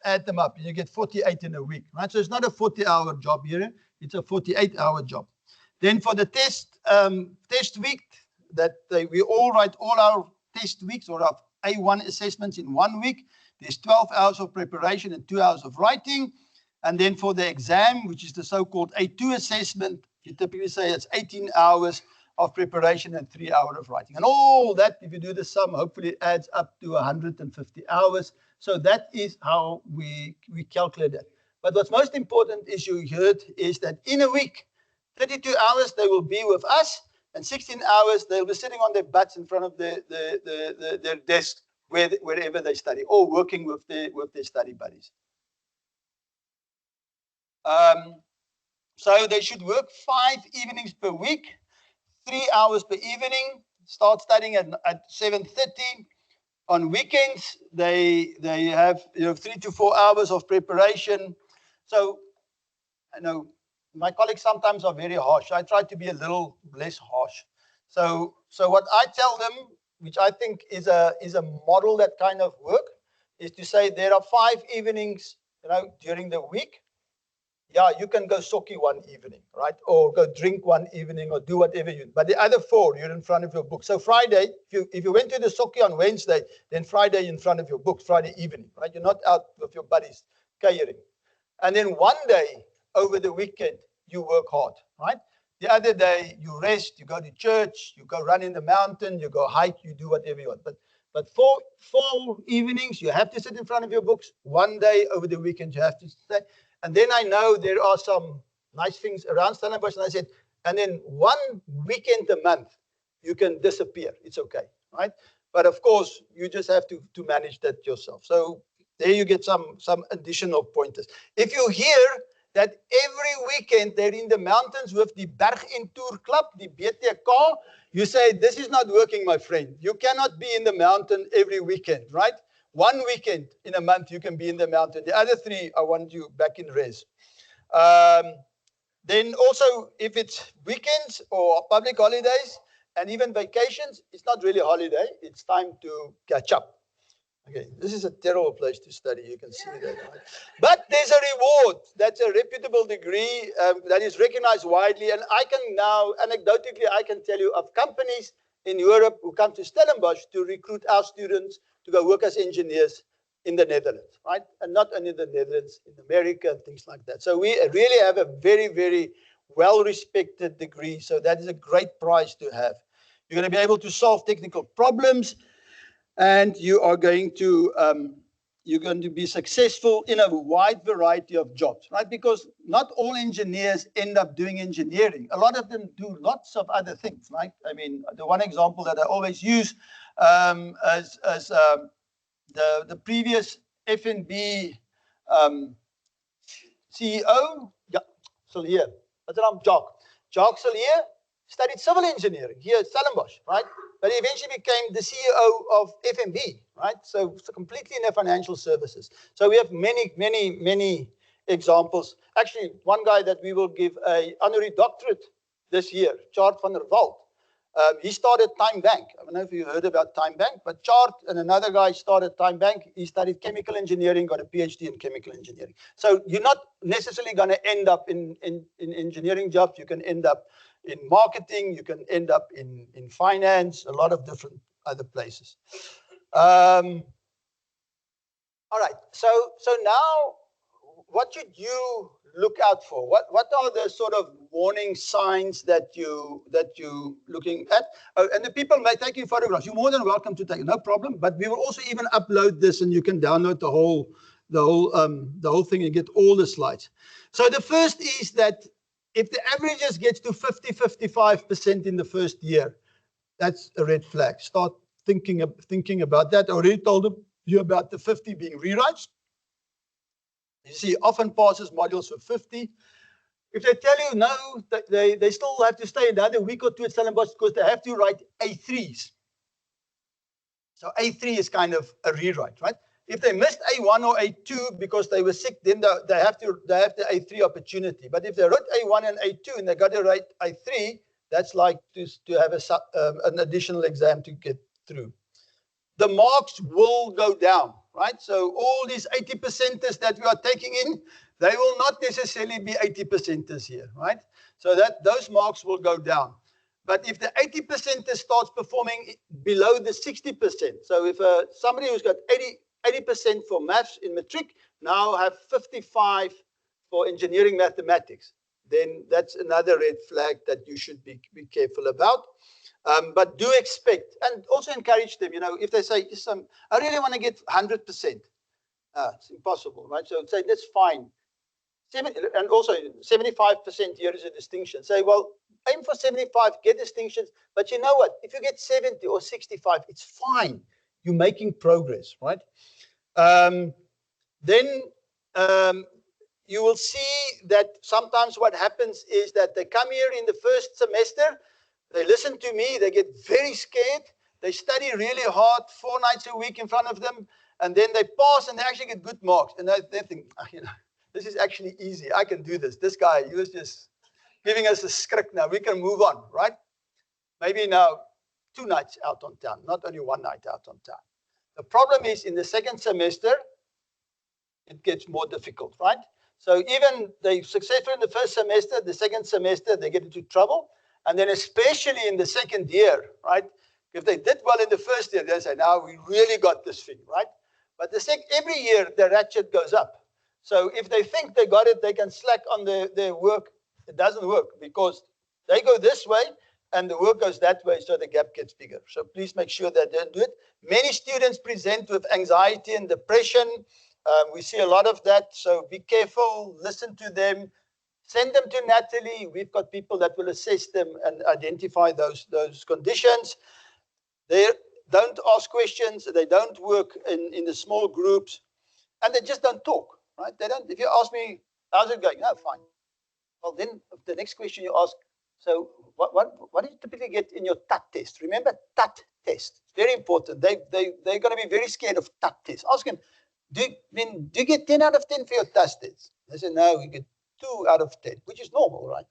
add them up. You get 48 in a week, right? So it's not a 40-hour job here. It's a 48-hour job. Then for the test week, we all write all our test weeks or our A1 assessments in 1 week. There's 12 hours of preparation and 2 hours of writing. And then for the exam, which is the so-called A2 assessment, you typically say it's 18 hours of preparation and 3 hours of writing. And all that, if you do the sum, hopefully adds up to 150 hours. So that is how we calculate that. But what's most important is you heard is that in a week, 32 hours they will be with us, and 16 hours they'll be sitting on their butts in front of their desk wherever they study, or working with their study buddies. So they should work 5 evenings per week, 3 hours per evening, start studying at 7:30. On weekends, they have 3 to 4 hours of preparation. So I know my colleagues sometimes are very harsh. I try to be a little less harsh. So what I tell them, which I think is a model that kind of work, is to say there are 5 evenings, during the week. Yeah, you can go socky one evening, right? Or go drink one evening or do whatever you do. But the other 4, you're in front of your book. So Friday, if you went to the socky on Wednesday, then Friday you're in front of your books, Friday evening, right? You're not out with your buddies catering. And then one day over the weekend, you work hard, right? The other day, you rest, you go to church, you go run in the mountain, you go hike, you do whatever you want. But 4 evenings, you have to sit in front of your books. One day over the weekend, you have to stay. And then I know there are some nice things around Stellenbosch. And I said, and then 1 weekend a month, you can disappear. It's okay, right? But of course, you just have to manage that yourself. So there you get some additional pointers. If you hear that every weekend they're in the mountains with the Berg en Tour Club, the BTK, you say, this is not working, my friend. You cannot be in the mountain every weekend, right? 1 weekend in a month, you can be in the mountain. The other 3, I want you back in res. Then also, if it's weekends or public holidays and even vacations, it's not really a holiday. It's time to catch up. Okay, this is a terrible place to study. You can see that. Right? But there's a reward. That's a reputable degree that is recognized widely. And I can now, anecdotally, I can tell you of companies in Europe who come to Stellenbosch to recruit our students to go work as engineers in the Netherlands, right? And not only the Netherlands, in America and things like that. So we really have a very, very well-respected degree. So that is a great prize to have. You're going to be able to solve technical problems, and you are going to be successful in a wide variety of jobs, right? Because not all engineers end up doing engineering. A lot of them do lots of other things, right? I mean, the one example that I always use as the previous FNB CEO. Yeah, Sillier. What's her name? Jacques Sillier studied civil engineering here at Stellenbosch, right? But he eventually became the CEO of FNB, right? So completely in the financial services. So we have many examples. Actually, one guy that we will give a honorary doctorate this year, Chart van der Walt. He started Time Bank. I don't know if you heard about Time Bank, but Chart and another guy started Time Bank. He studied chemical engineering, got a PhD in chemical engineering. So you're not necessarily going to end up in engineering jobs. You can end up in marketing. You can end up in finance, a lot of different other places. All right. So now, what should you look out for? What are the sort of warning signs that you looking at? Oh, and the people may taking photographs. You're more than welcome to take, no problem. But we will also even upload this, and you can download the whole thing and get all the slides. So the first is that if the averages gets to 50-55% in the first year, that's a red flag. Start thinking about that. I already told you about the 50 being rewrites. You see, often passes modules for 50. If they tell you no, they still have to stay another week or two at Stellenbosch because they have to write A3s. So A3 is kind of a rewrite, right? If they missed A1 or A2 because they were sick, then they have the A3 opportunity. But if they wrote A1 and A2 and they got to write A3, that's like to have an additional exam to get through. The marks will go down, right? So all these 80%ers that we are taking in, they will not necessarily be 80%ers here, right? So that those marks will go down. But if the 80%er starts performing below the 60%, so if somebody who's got 80% for maths in matric now have 55 for engineering mathematics, then that's another red flag that you should be careful about. But do expect, and also encourage them, you know, if they say, I really want to get 100%, it's impossible, right? So say, that's fine. And also 75% here is a distinction. Say, well, aim for 75, get distinctions, but you know what? If you get 70 or 65, it's fine. You're making progress, right? Then you will see that sometimes what happens is that they come here in the first semester, they listen to me, they get very scared, they study really hard 4 nights a week in front of them, and then they pass and they actually get good marks. And they think, you know, this is actually easy. I can do this. This guy, he was just giving us a script now. We can move on, right? Maybe now 2 nights out on town, not only 1 night out on town. The problem is in the second semester, it gets more difficult, right? So even they successful in the first semester, the second semester, they get into trouble. And then especially in the second year, right? If they did well in the first year, they say, now we really got this thing, right? But every year, the ratchet goes up. So if they think they got it, they can slack on their work. It doesn't work because they go this way and the work goes that way, so the gap gets bigger. So please make sure that they do it. Many students present with anxiety and depression. We see a lot of that, so be careful, listen to them. Send them to Natalie. We've got people that will assess them and identify those conditions. They don't ask questions. They don't work in the small groups. And they just don't talk, right? They don't. If you ask me, how's it going? No, fine. Well, then the next question you ask, so what do you typically get in your TUT test? Remember TUT test. It's very important. They're going to be very scared of TUT test. Ask them, do you get 10 out of 10 for your TUT test? They say, no, we get 2 out of 10, which is normal, right?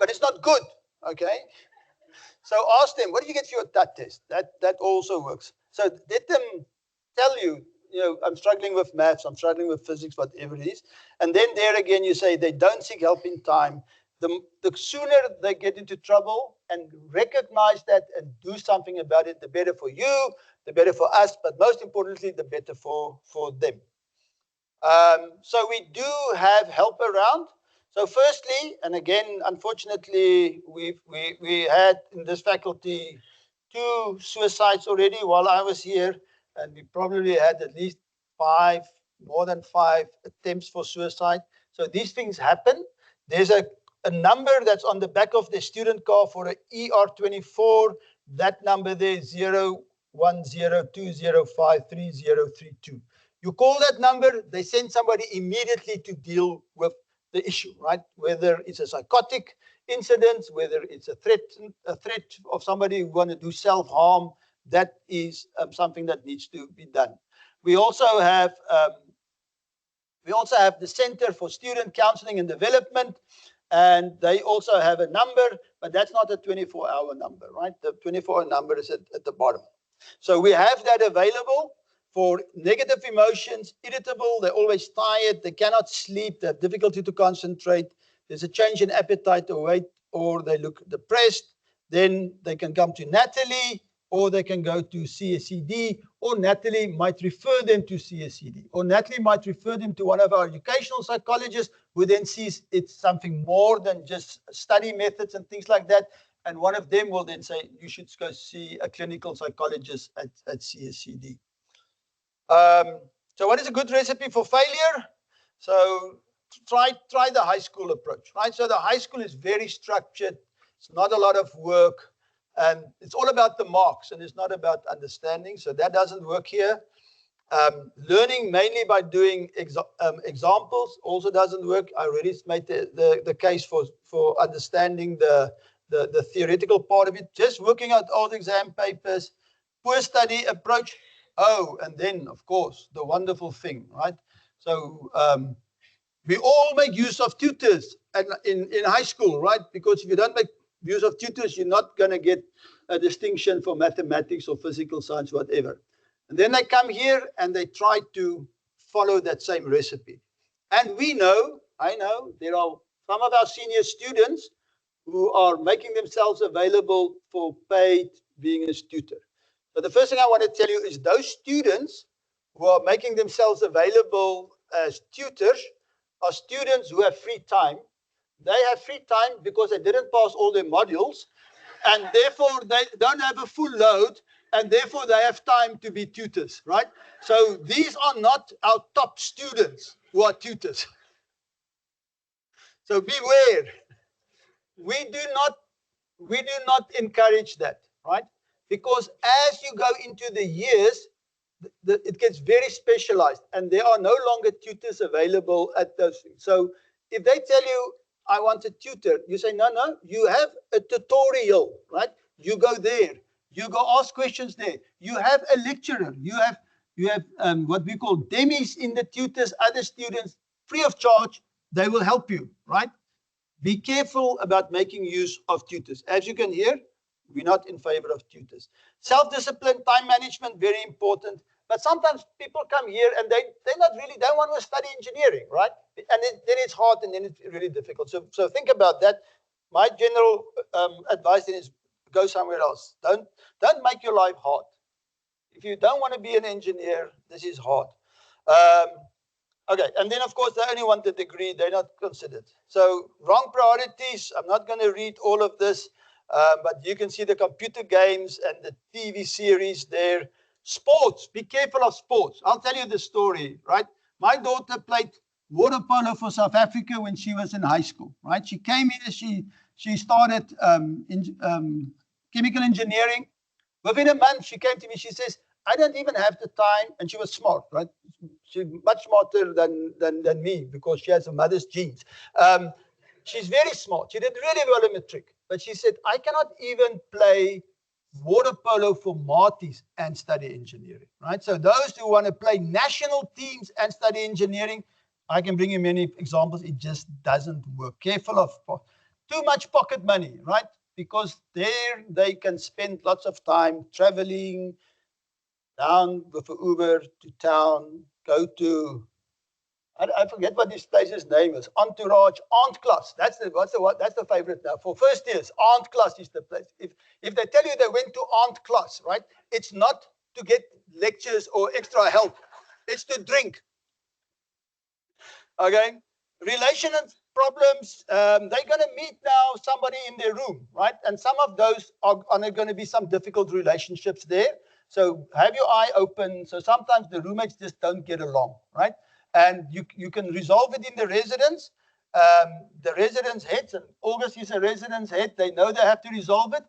But it's not good, okay? So ask them, what do you get for your TUT test? That also works. So let them tell you, you know, I'm struggling with maths, I'm struggling with physics, whatever it is. And then there again, you say they don't seek help in time. The sooner they get into trouble and recognize that and do something about it, the better for you, the better for us, but most importantly, the better for them. So we do have help around. So firstly, and again, unfortunately, we had in this faculty 2 suicides already while I was here, and we probably had at least 5, more than 5 attempts for suicide. So these things happen. There's a number that's on the back of the student car for an ER24. That number there is 01 1020533032. You call that number, they send somebody immediately to deal with the issue, right? Whether it's a psychotic incident, whether it's a threat of somebody who want to do self-harm, that is something that needs to be done. We also have the Center for Student Counseling and Development, and they also have a number, but that's not a 24-hour number, right? The 24-hour number is at the bottom. So we have that available for negative emotions, irritable, they're always tired, they cannot sleep, they have difficulty to concentrate, there's a change in appetite or weight, or they look depressed, then they can come to Natalie, or they can go to CSCD, or Natalie might refer them to CSCD, or Natalie might refer them to one of our educational psychologists who then sees it's something more than just study methods and things like that. And one of them will then say, you should go see a clinical psychologist at CSCD. So what is a good recipe for failure? So try the high school approach, right? So the high school is very structured. It's not a lot of work. And it's all about the marks, and it's not about understanding. So that doesn't work here. Learning mainly by doing examples also doesn't work. I already made the case for understanding the theoretical part of it. Just working out old exam papers, poor study approach. Oh, and then, of course, the wonderful thing, right? So we all make use of tutors in high school, right? Because if you don't make use of tutors, you're not going to get a distinction for mathematics or physical science, whatever. And then they come here and they try to follow that same recipe. And I know, there are some of our senior students who are making themselves available for paid being a tutor. So the first thing I want to tell you is those students who are making themselves available as tutors are students who have free time. They have free time because they didn't pass all their modules, and therefore they don't have a full load, and therefore they have time to be tutors, right? So these are not our top students who are tutors. So beware. We do not encourage that, right? Because as you go into the years, it gets very specialized, and there are no longer tutors available at those things. So if they tell you, I want a tutor, you say, no, you have a tutorial, right? You go there, you go ask questions there. You have a lecturer, you have what we call demis in the tutors, other students, free of charge, they will help you, right? Be careful about making use of tutors. As you can hear, we're not in favor of tutors. Self-discipline, time management, very important. But sometimes people come here and they don't want to study engineering, right? And then it's hard, and then it's really difficult. So think about that. My general advice then is go somewhere else. Don't make your life hard. If you don't want to be an engineer, this is hard. Okay, and then of course they only want the degree, they're not considered. So wrong priorities. I'm not going to read all of this, but you can see the computer games and the TV series there. Sports, be careful of sports. I'll tell you the story, right? My daughter played water polo for South Africa when she was in high school, right? She came here, she started chemical engineering. Within a month, she came to me, she says, I don't even have the time, and she was smart, right? She's much smarter than me because she has a mother's genes. She's very smart. She did really well in matric, but she said, I cannot even play water polo for Marties and study engineering, right? So those who want to play national teams and study engineering, I can bring you many examples. It just doesn't work. Careful of too much pocket money, right? Because there they can spend lots of time traveling down with an Uber to town, go to, I forget what this place's name is, Entourage, Aunt Class. That's the favorite now. For first years, Aunt Class is the place. If they tell you they went to Aunt Class, right, it's not to get lectures or extra help. It's to drink. Okay? Relational problems, they're going to meet now somebody in their room, right? And some of those are going to be some difficult relationships there. So have your eye open. So sometimes the roommates just don't get along, right? And you can resolve it in the residence. The residence heads, and August is a residence head, they know they have to resolve it.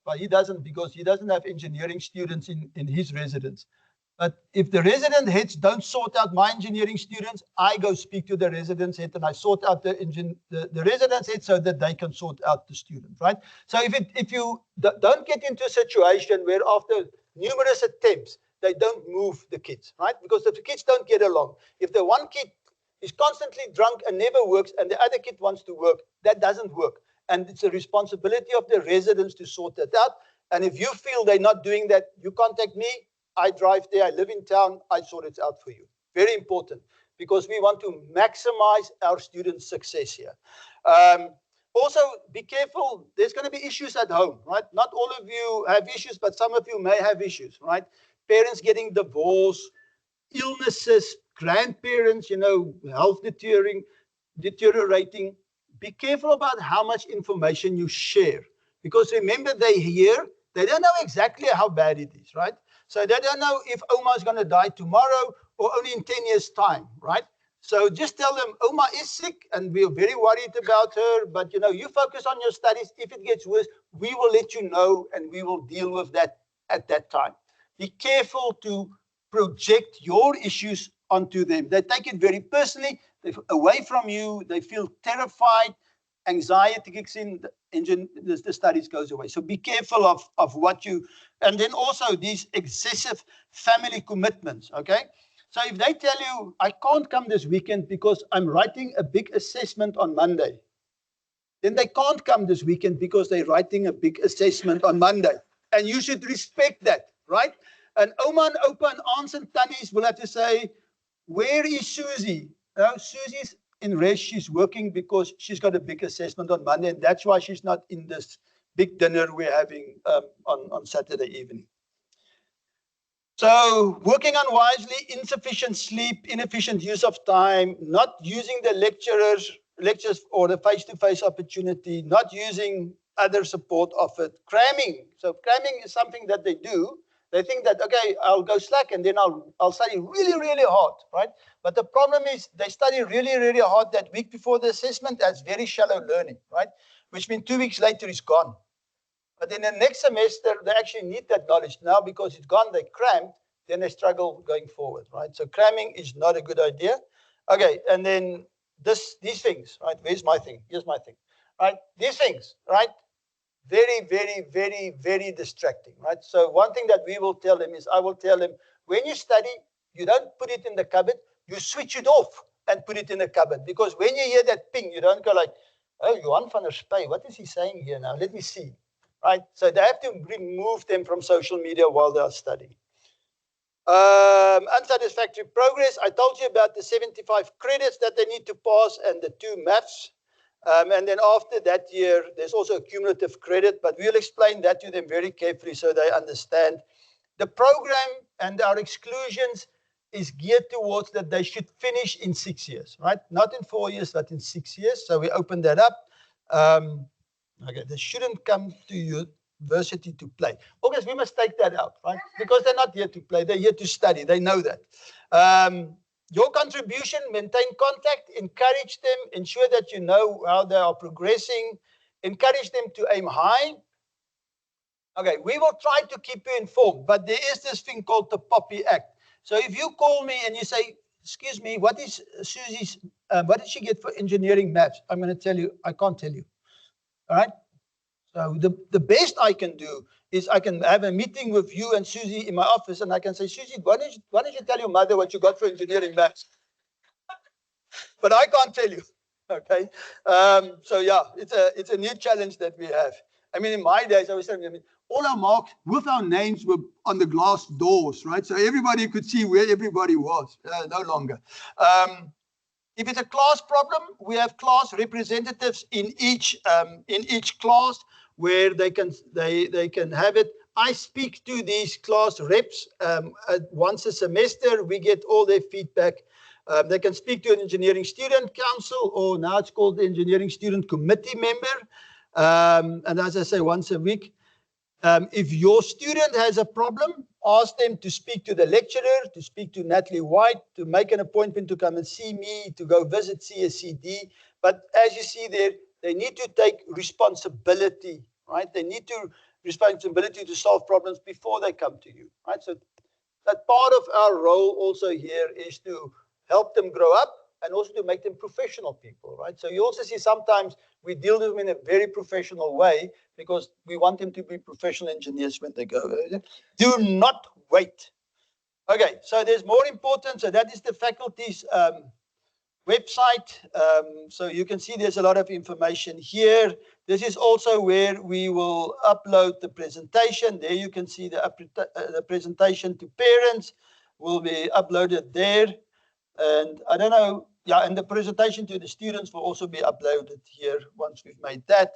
But he doesn't, because he doesn't have engineering students in his residence. But if the resident heads don't sort out my engineering students, I go speak to the residence head and I sort out the residence head so that they can sort out the student, right? So if you don't get into a situation where after numerous attempts, they don't move the kids, right? Because if the kids don't get along, if the one kid is constantly drunk and never works and the other kid wants to work, that doesn't work. And it's a responsibility of the residents to sort that out. And if you feel they're not doing that, you contact me. I drive there, I live in town, I sort it out for you. Very important, because we want to maximize our students' success here. Also, be careful, there's going to be issues at home, right? Not all of you have issues, but some of you may have issues, right? Parents getting divorced, illnesses, grandparents, health deteriorating. Be careful about how much information you share, because remember, they don't know exactly how bad it is, right? So they don't know if Oma is going to die tomorrow or only in 10 years' time, right? So just tell them, Oma is sick and we're very worried about her, but you focus on your studies. If it gets worse, we will let you know and we will deal with that at that time. Be careful to project your issues onto them. They take it very personally. They're away from you. They feel terrified. Anxiety kicks in, the studies goes away. So be careful of what you, and then also these excessive family commitments, okay? So if they tell you, I can't come this weekend because I'm writing a big assessment on Monday, then they can't come this weekend because they're writing a big assessment on Monday. And you should respect that, right? And Oma and Opa and aunts and tannies will have to say, where is Susie? Susie's in rest, she's working because she's got a big assessment on Monday, and that's why she's not in this big dinner we're having on Saturday evening. So working unwisely, insufficient sleep, inefficient use of time, not using the lectures or the face-to-face opportunity, not using other support offered, cramming. So cramming is something that they do. They think that, okay, I'll go slack and then I'll study really, really hard, right? But the problem is they study really, really hard that week before the assessment. That's very shallow learning, right? Which means 2 weeks later it's gone. But in the next semester, they actually need that knowledge now because it's gone, they crammed, then they struggle going forward, right? So cramming is not a good idea. Okay, and then these things, right? Where's my thing? Here's my thing, right? These things, right? Very, very, very, very distracting, right? So one thing that we will tell them is, I will tell them, when you study, you don't put it in the cupboard, you switch it off and put it in the cupboard. Because when you hear that ping, you don't go like, oh, Johan van der Spy, what is he saying here now? Let me see, right? So they have to remove them from social media while they are studying. Unsatisfactory progress. I told you about the 75 credits that they need to pass and the 2 maths. And then after that year, there's also a cumulative credit, but we'll explain that to them very carefully so they understand. The program and our exclusions is geared towards that they should finish in 6 years, right? Not in 4 years, but in 6 years. So we open that up. Okay, they shouldn't come to university to play. Okay, we must take that out, right? Because they're not here to play, they're here to study. They know that. Your contribution, maintain contact, encourage them, ensure that you know how they are progressing, encourage them to aim high. Okay, we will try to keep you informed, but there is this thing called the Poppy Act. So if you call me and you say, excuse me, what is Susie's, what did she get for engineering maths? I'm going to tell you, I can't tell you. All right? So the best I can do is I can have a meeting with you and Susie in my office, and I can say, Susie, why don't you tell your mother what you got for engineering maths? But I can't tell you, okay? So yeah, it's a new challenge that we have. I mean, in my days, I was saying, all our marks with our names were on the glass doors, right? So everybody could see where everybody was, no longer. If it's a class problem, we have class representatives in each class where they can have it. I speak to these class reps once a semester. We get all their feedback. They can speak to an engineering student council, or now it's called the engineering student committee member. And as I say, once a week. If your student has a problem, ask them to speak to the lecturer, to speak to Natalie White, to make an appointment to come and see me, to go visit CSCD. But as you see there, they need to take responsibility, right? They need to responsibility to solve problems before they come to you, right? So that part of our role also here is to help them grow up and also to make them professional people, right? So you also see sometimes we deal with them in a very professional way because we want them to be professional engineers when they go. Do not wait. Okay, so there's more important. So that is the faculty's website. So you can see there's a lot of information here. This is also where we will upload the presentation. There you can see the presentation to parents will be uploaded there. And I don't know, yeah, and the presentation to the students will also be uploaded here once we've made that.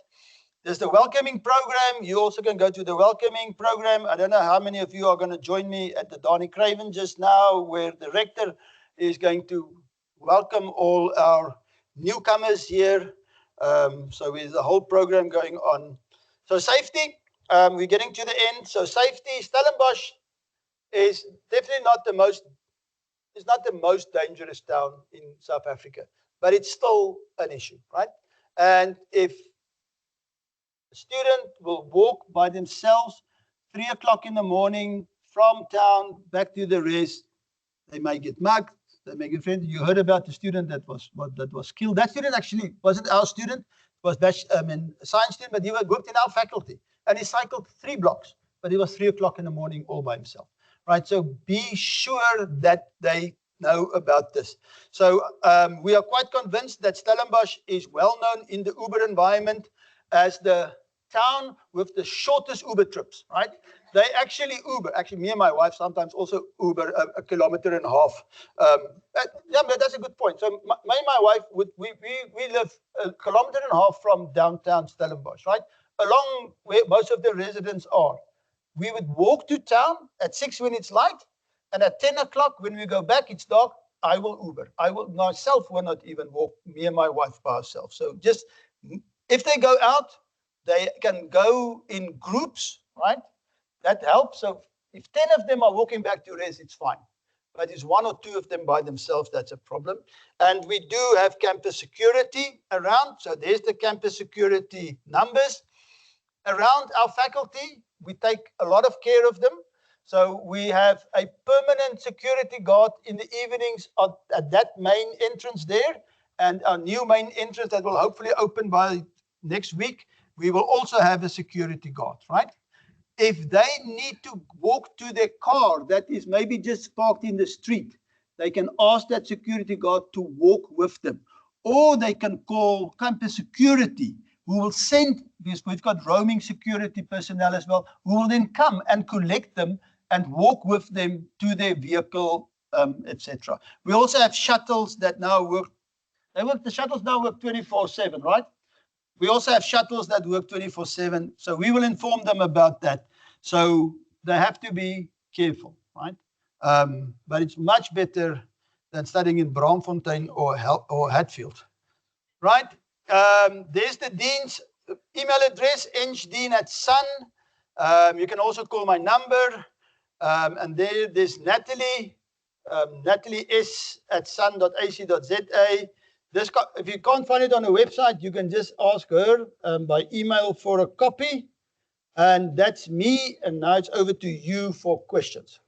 There's the welcoming program. You also can go to the welcoming program. I don't know how many of you are going to join me at the Donnie Craven just now, where the rector is going to welcome all our newcomers here. So there's a whole program going on. So safety, we're getting to the end. So safety, Stellenbosch is definitely not the most dangerous town in South Africa, but it's still an issue, right? And if a student will walk by themselves 3 o'clock in the morning from town back to the rest, they may get mugged, they may get friendly. You heard about the student that was killed. That student actually wasn't our student, was a science student, but he worked in our faculty. And he cycled 3 blocks, but it was 3 o'clock in the morning all by himself. Right, so be sure that they know about this. So we are quite convinced that Stellenbosch is well known in the Uber environment as the town with the shortest Uber trips, right? They actually Uber. Actually, me and my wife sometimes also Uber a kilometer and a half. Yeah, but that's a good point. So me and my wife, we live a kilometer and a half from downtown Stellenbosch, right? Along where most of the residents are. We would walk to town at 6 when it's light, and at 10 o'clock when we go back, it's dark. I will Uber. I will myself will not even walk, me and my wife by ourselves. So just if they go out, they can go in groups, right? That helps. So if 10 of them are walking back to rest, it's fine. But it's 1 or 2 of them by themselves, that's a problem. And we do have campus security around. So there's the campus security numbers. Around our faculty, we take a lot of care of them. So we have a permanent security guard in the evenings at that main entrance there. And our new main entrance that will hopefully open by next week, we will also have a security guard, right? If they need to walk to their car that is maybe just parked in the street, they can ask that security guard to walk with them. Or they can call campus security, who will send, because we've got roaming security personnel as well, who will then come and collect them and walk with them to their vehicle, etc. We also have shuttles that now work. The shuttles now work 24/7, right? We also have shuttles that work 24/7. So we will inform them about that. So they have to be careful, right? But it's much better than studying in Braamfontein or Hatfield, right? There's the dean's email address, engdean@sun. You can also call my number. And there's Natalie, Natalie s@sun.ac.za. If you can't find it on the website, you can just ask her by email for a copy. And that's me. And now it's over to you for questions.